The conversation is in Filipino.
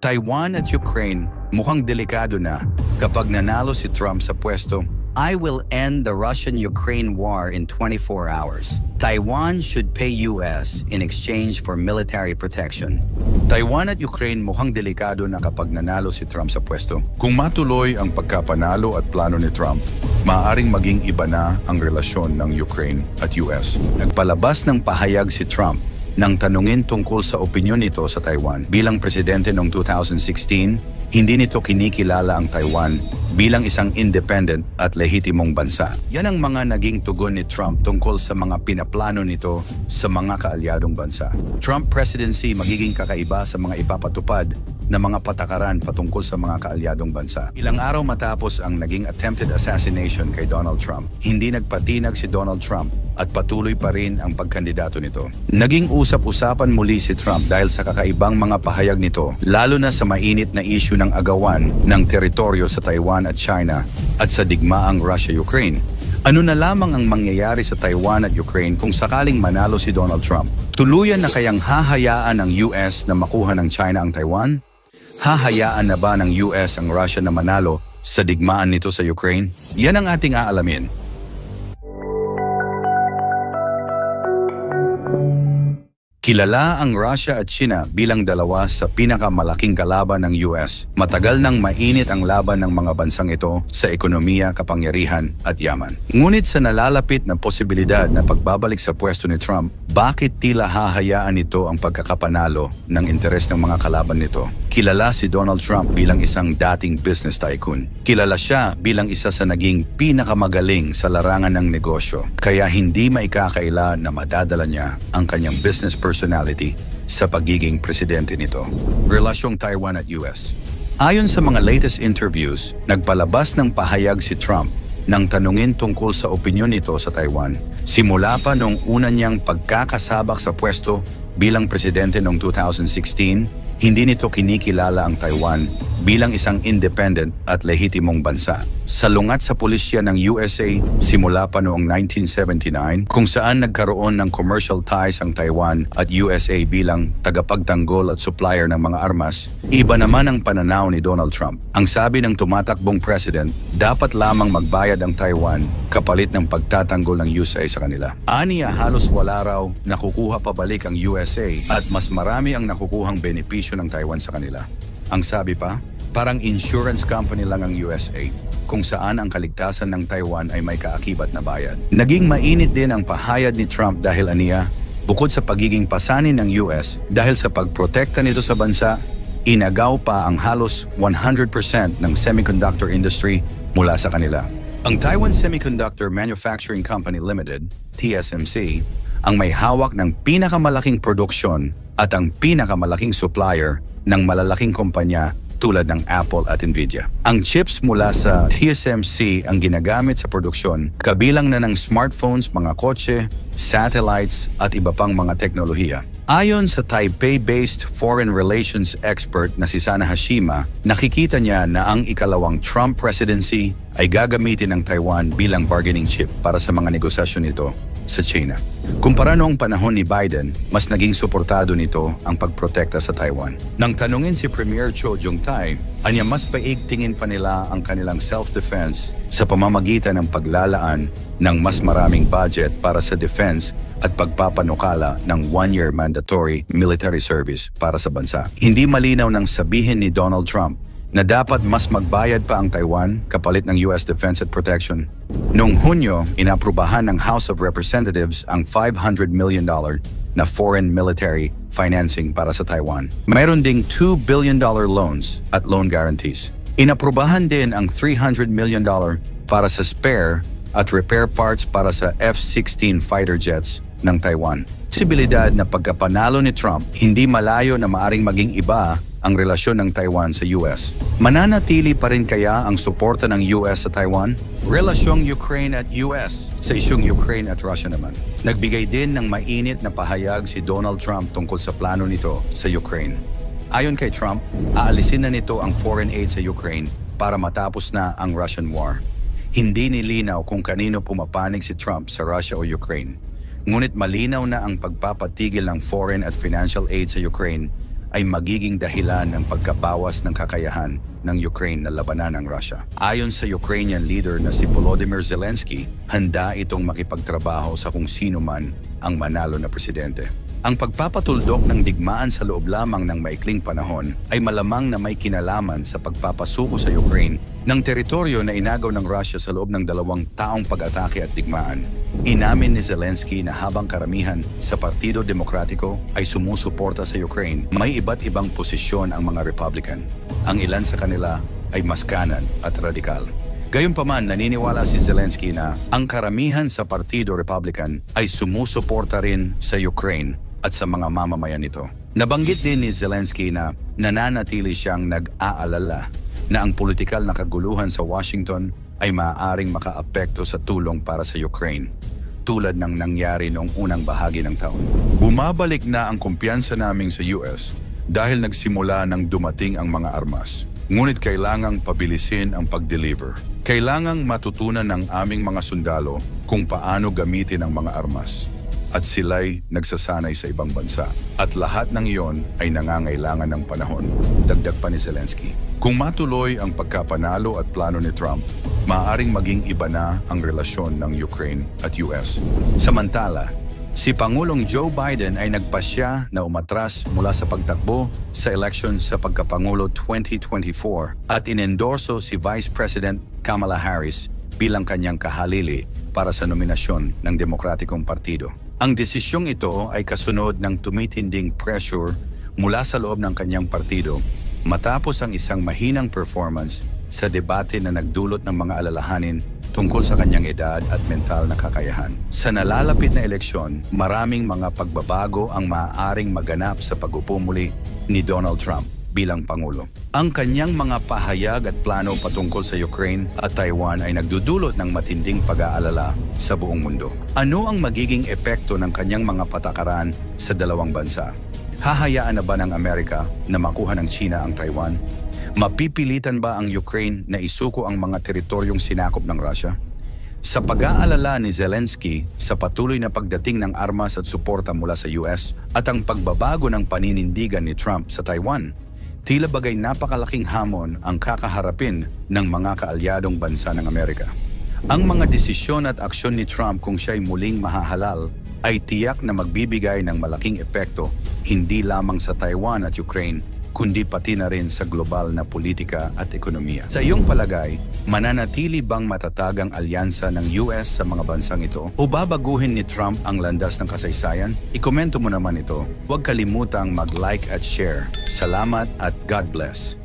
Taiwan at Ukraine mukhang delikado na kapag nanalo si Trump sa pwesto. I will end the Russian-Ukraine war in 24 hours. Taiwan should pay US in exchange for military protection. Taiwan at Ukraine mukhang delikado na kapag nanalo si Trump sa pwesto. Kung matuloy ang pagkapanalo at plano ni Trump, maaaring maging iba na ang relasyon ng Ukraine at US. Nagpalabas ng pahayag si Trump nang tanungin tungkol sa opinyon nito sa Taiwan. Bilang presidente noong 2016, hindi nito kinikilala ang Taiwan bilang isang independent at lehitimong bansa. Yan ang mga naging tugon ni Trump tungkol sa mga pinaplano nito sa mga kaalyadong bansa. Trump presidency magiging kakaiba sa mga ipapatupad na mga patakaran patungkol sa mga kaalyadong bansa. Ilang araw matapos ang naging attempted assassination kay Donald Trump, hindi nagpatinag si Donald Trump at patuloy pa rin ang pagkandidato nito. Naging usap-usapan muli si Trump dahil sa kakaibang mga pahayag nito, lalo na sa mainit na issue ng agawan ng teritoryo sa Taiwan at China at sa digmaang Russia-Ukraine. Ano na lamang ang mangyayari sa Taiwan at Ukraine kung sakaling manalo si Donald Trump? Tuluyan na kayang hahayaan ng US na makuha ng China ang Taiwan? Hahayaan na ba ng US ang Russia na manalo sa digmaan nito sa Ukraine? Yan ang ating aalamin. Kilala ang Russia at China bilang dalawa sa pinakamalaking kalaban ng US. Matagal nang mainit ang laban ng mga bansang ito sa ekonomiya, kapangyarihan at yaman. Ngunit sa nalalapit na posibilidad na pagbabalik sa pwesto ni Trump, bakit tila hahayaan nito ang pagkakapanalo ng interes ng mga kalaban nito? Kilala si Donald Trump bilang isang dating business tycoon. Kilala siya bilang isa sa naging pinakamagaling sa larangan ng negosyo. Kaya hindi maikakaila na madadala niya ang kanyang business personality sa pagiging presidente nito. Relasyong Taiwan at US. Ayon sa mga latest interviews, nagpalabas ng pahayag si Trump nang tanungin tungkol sa opinyon nito sa Taiwan. Simula pa noong una niyang pagkakasabak sa pwesto bilang presidente noong 2016, hindi nito kinikilala ang Taiwan bilang isang independent at lehitimong bansa. Salungat sa pulisya ng USA simula pa noong 1979 kung saan nagkaroon ng commercial ties ang Taiwan at USA bilang tagapagtanggol at supplier ng mga armas, iba naman ang pananaw ni Donald Trump. Ang sabi ng tumatakbong president, dapat lamang magbayad ang Taiwan kapalit ng pagtatanggol ng USA sa kanila. Aniya halos wala raw nakukuha pabalik ang USA at mas marami ang nakukuhang benepisyo ng Taiwan sa kanila. Ang sabi pa, parang insurance company lang ang USA kung saan ang kaligtasan ng Taiwan ay may kaakibat na bayad. Naging mainit din ang pahayag ni Trump dahil aniya, bukod sa pagiging pasanin ng US dahil sa pagprotekta nito sa bansa, inagaw pa ang halos 100% ng semiconductor industry mula sa kanila. Ang Taiwan Semiconductor Manufacturing Company Limited, TSMC, ang may hawak ng pinakamalaking produksyon at ang pinakamalaking supplier ng malalaking kumpanya tulad ng Apple at Nvidia. Ang chips mula sa TSMC ang ginagamit sa produksyon, kabilang na ng smartphones, mga kotse, satellites at iba pang mga teknolohiya. Ayon sa Taipei-based foreign relations expert na si Sana Hashima, nakikita niya na ang ikalawang Trump presidency ay gagamitin ng Taiwan bilang bargaining chip para sa mga negosasyon nito sa China. Kumpara noong panahon ni Biden, mas naging suportado nito ang pagprotekta sa Taiwan. Nang tanungin si Premier Cho Jung-tai, anya mas paigtingin pa nila ang kanilang self-defense sa pamamagitan ng paglalaan ng mas maraming budget para sa defense at pagpapanukala ng one-year mandatory military service para sa bansa. Hindi malinaw nang sabihin ni Donald Trump na dapat mas magbayad pa ang Taiwan kapalit ng US Defense at Protection. Noong Hunyo, inaprubahan ng House of Representatives ang $500 million na foreign military financing para sa Taiwan. Mayroon ding $2 billion loans at loan guarantees. Inaprubahan din ang $300 million para sa spare at repair parts para sa F-16 fighter jets ng Taiwan. Posibilidad na pagkapanalo ni Trump, hindi malayo na maaring maging iba ang relasyon ng Taiwan sa US. Mananatili pa rin kaya ang suporta ng US sa Taiwan? Relasyong Ukraine at US sa isyung Ukraine at Russia naman. Nagbigay din ng mainit na pahayag si Donald Trump tungkol sa plano nito sa Ukraine. Ayon kay Trump, aalisin na nito ang foreign aid sa Ukraine para matapos na ang Russian war. Hindi nilinaw kung kanino pumapanig si Trump sa Russia o Ukraine. Ngunit malinaw na ang pagpapatigil ng foreign at financial aid sa Ukraine ay magiging dahilan ng pagkabawas ng kakayahan ng Ukraine na labanan ang Russia. Ayon sa Ukrainian leader na si Volodymyr Zelensky, handa itong makipagtrabaho sa kung sino man ang manalo na presidente. Ang pagpapatuldok ng digmaan sa loob lamang ng maikling panahon ay malamang na may kinalaman sa pagpapasuko sa Ukraine ng teritoryo na inagaw ng Russia sa loob ng 2 taong pag-atake at digmaan. Inamin ni Zelensky na habang karamihan sa Partido Demokratiko ay sumusuporta sa Ukraine, may iba't ibang posisyon ang mga Republican. Ang ilan sa kanila ay mas kanan at radikal. Gayunpaman, naniniwala si Zelensky na ang karamihan sa Partido Republican ay sumusuporta rin sa Ukraine at sa mga mamamayan nito. Nabanggit din ni Zelensky na nananatili siyang nag-aalala na ang politikal na kaguluhan sa Washington ay maaaring makaapekto sa tulong para sa Ukraine, tulad ng nangyari noong unang bahagi ng taon. Bumabalik na ang kumpiyansa naming sa US dahil nagsimula nang dumating ang mga armas. Ngunit kailangang pabilisin ang pag-deliver. Kailangang matutunan ng aming mga sundalo kung paano gamitin ang mga armas. At sila'y nagsasanay sa ibang bansa. At lahat ng iyon ay nangangailangan ng panahon. Dagdag pa ni Zelensky. Kung matuloy ang pagkapanalo at plano ni Trump, maaaring maging iba na ang relasyon ng Ukraine at US. Samantala, si Pangulong Joe Biden ay nagpasya na umatras mula sa pagtakbo sa eleksyon sa pagkapangulo 2024 at inendorso si Vice President Kamala Harris bilang kanyang kahalili para sa nominasyon ng Demokratikong Partido. Ang desisyong ito ay kasunod ng tumitinding pressure mula sa loob ng kanyang partido matapos ang isang mahinang performance sa debate na nagdulot ng mga alalahanin tungkol sa kanyang edad at mental na kakayahan. Sa nalalapit na eleksyon, maraming mga pagbabago ang maaaring maganap sa pag-upo muli ni Donald Trump bilang Pangulo. Ang kanyang mga pahayag at plano patungkol sa Ukraine at Taiwan ay nagdudulot ng matinding pag-aalala sa buong mundo. Ano ang magiging epekto ng kanyang mga patakaran sa dalawang bansa? Hahayaan na ba ng Amerika na makuha ng China ang Taiwan? Mapipilitan ba ang Ukraine na isuko ang mga teritoryong sinakop ng Russia? Sa pag-aalala ni Zelensky sa patuloy na pagdating ng armas at suporta mula sa US at ang pagbabago ng paninindigan ni Trump sa Taiwan, tila bagay napakalaking hamon ang kakaharapin ng mga kaalyadong bansa ng Amerika. Ang mga desisyon at aksyon ni Trump kung siya'y muling mahahalal ay tiyak na magbibigay ng malaking epekto hindi lamang sa Taiwan at Ukraine, kundi pati na rin sa global na politika at ekonomiya. Sa iyong palagay, mananatili bang matatag ang alyansa ng US sa mga bansang ito o babaguhin ni Trump ang landas ng kasaysayan? Ikomento mo naman ito. Huwag kalimutang mag-like at share. Salamat at God bless.